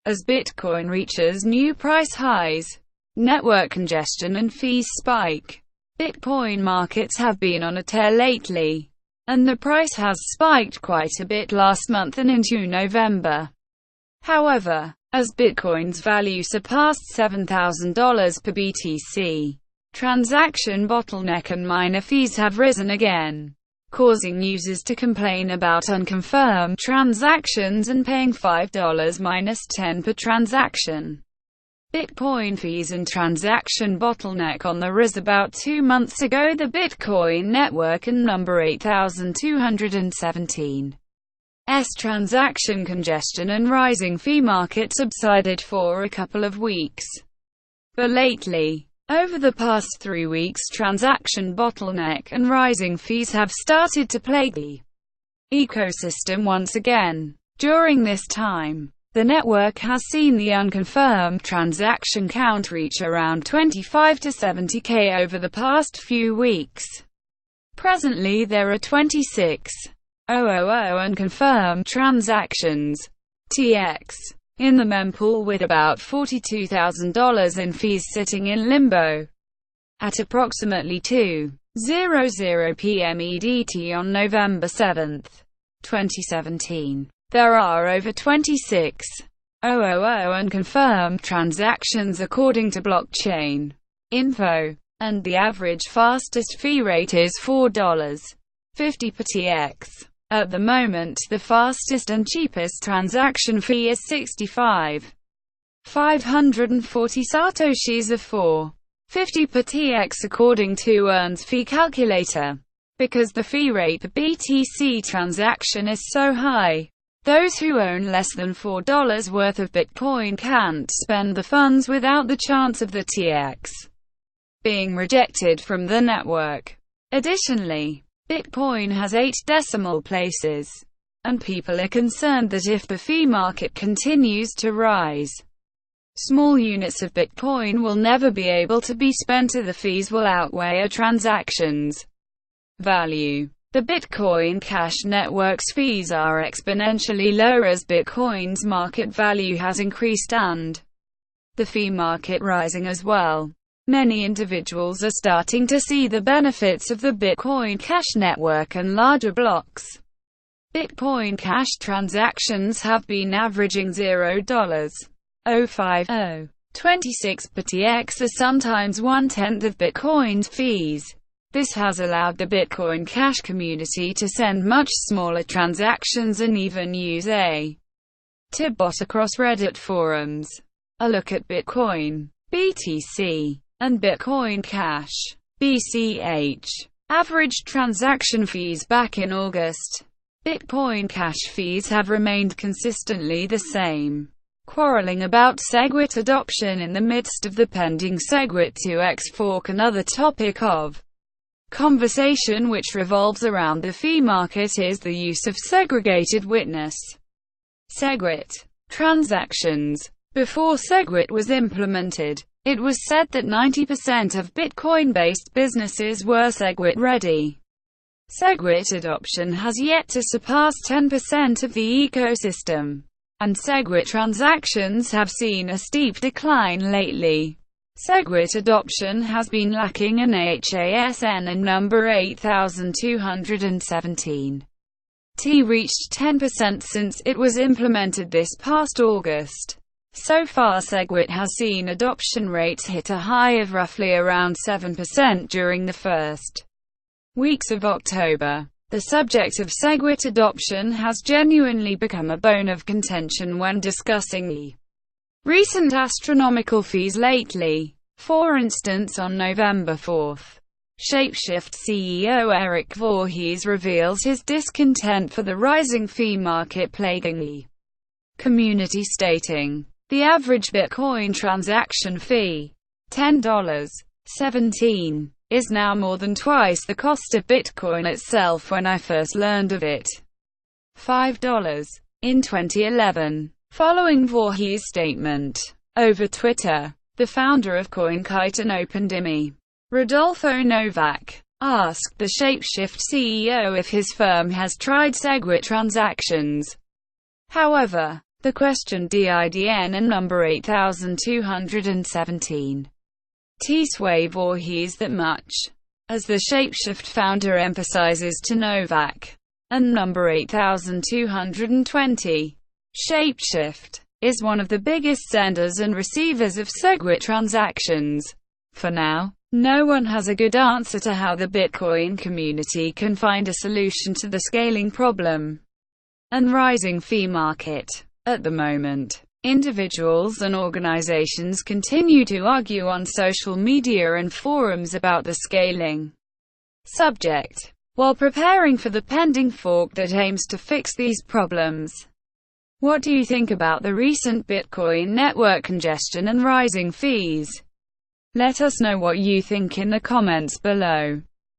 as Bitcoin reaches new price highs. Network congestion and fees spike. Bitcoin markets have been on a tear lately, and the price has spiked quite a bit last month and into November. However, as Bitcoin's value surpassed $7,000 per BTC, transaction bottleneck and miner fees have risen again, causing users to complain about unconfirmed transactions and paying $5-10 per transaction. Bitcoin fees and transaction bottleneck. On the RiseAbout 2 months ago, the Bitcoin network and number 8217. Transaction congestion and rising fee market subsided for a couple of weeks. But lately, over the past 3 weeks, transaction bottleneck and rising fees have started to plague the ecosystem once again. During this time, the network has seen the unconfirmed transaction count reach around 25 to 70k over the past few weeks. Presently there are 26,000 unconfirmed transactions (TX) in the mempool, with about $42,000 in fees sitting in limbo. At approximately 2:00 p.m. EDT on November 7, 2017, there are over 26,000 unconfirmed transactions according to blockchain info, and the average fastest fee rate is $4.50 per TX. At the moment, the fastest and cheapest transaction fee is 540 satoshis of $4.50 per TX according to EARN's fee calculator. Because the fee rate per BTC transaction is so high, those who own less than $4 worth of Bitcoin can't spend the funds without the chance of the TX being rejected from the network. Additionally, Bitcoin has 8 decimal places, and people are concerned that if the fee market continues to rise, small units of Bitcoin will never be able to be spent, or the fees will outweigh a transaction's value. The Bitcoin Cash network's fees are exponentially lower as Bitcoin's market value has increased and the fee market rising as well. Many individuals are starting to see the benefits of the Bitcoin Cash network and larger blocks. Bitcoin Cash transactions have been averaging $0.05026 per TX, or sometimes 1/10 of Bitcoin's fees. This has allowed the Bitcoin Cash community to send much smaller transactions and even use a bot across Reddit forums. A look at Bitcoin, BTC, and Bitcoin Cash, BCH. Average transaction fees back in August. Bitcoin Cash fees have remained consistently the same. Quarreling about SegWit adoption in the midst of the pending SegWit 2x fork. Another topic of conversation which revolves around the fee market is the use of segregated witness SegWit transactions. Before SegWit was implemented, it was said that 90% of Bitcoin-based businesses were SegWit ready. SegWit adoption has yet to surpass 10% of the ecosystem, and SegWit transactions have seen a steep decline lately. SegWit adoption has been lacking, and HASN and number 8217 reached 10% since it was implemented this past August. So far, SegWit has seen adoption rates hit a high of roughly around 7% during the first weeks of October. The subject of SegWit adoption has genuinely become a bone of contention when discussing the recent astronomical fees lately. For instance, on November 4, Shapeshift CEO Eric Voorhees reveals his discontent for the rising fee market plaguing the community, stating, "The average Bitcoin transaction fee, $10.17, is now more than twice the cost of Bitcoin itself when I first learned of it, $5 in 2011. Following Voorhees' statement over Twitter, the founder of CoinKite and OpenDimmy, Rodolfo Novak, asked the Shapeshift CEO if his firm has tried SegWit transactions. However, The question DIDN and number 8217. T-Swave or he's that much. As the Shapeshift founder emphasizes to Novak. And number 8220. Shapeshift is one of the biggest senders and receivers of SegWit transactions. For now, no one has a good answer to how the Bitcoin community can find a solution to the scaling problem and rising fee market. At the moment, individuals and organizations continue to argue on social media and forums about the scaling subject, while preparing for the pending fork that aims to fix these problems. What do you think about the recent Bitcoin network congestion and rising fees? Let us know what you think in the comments below.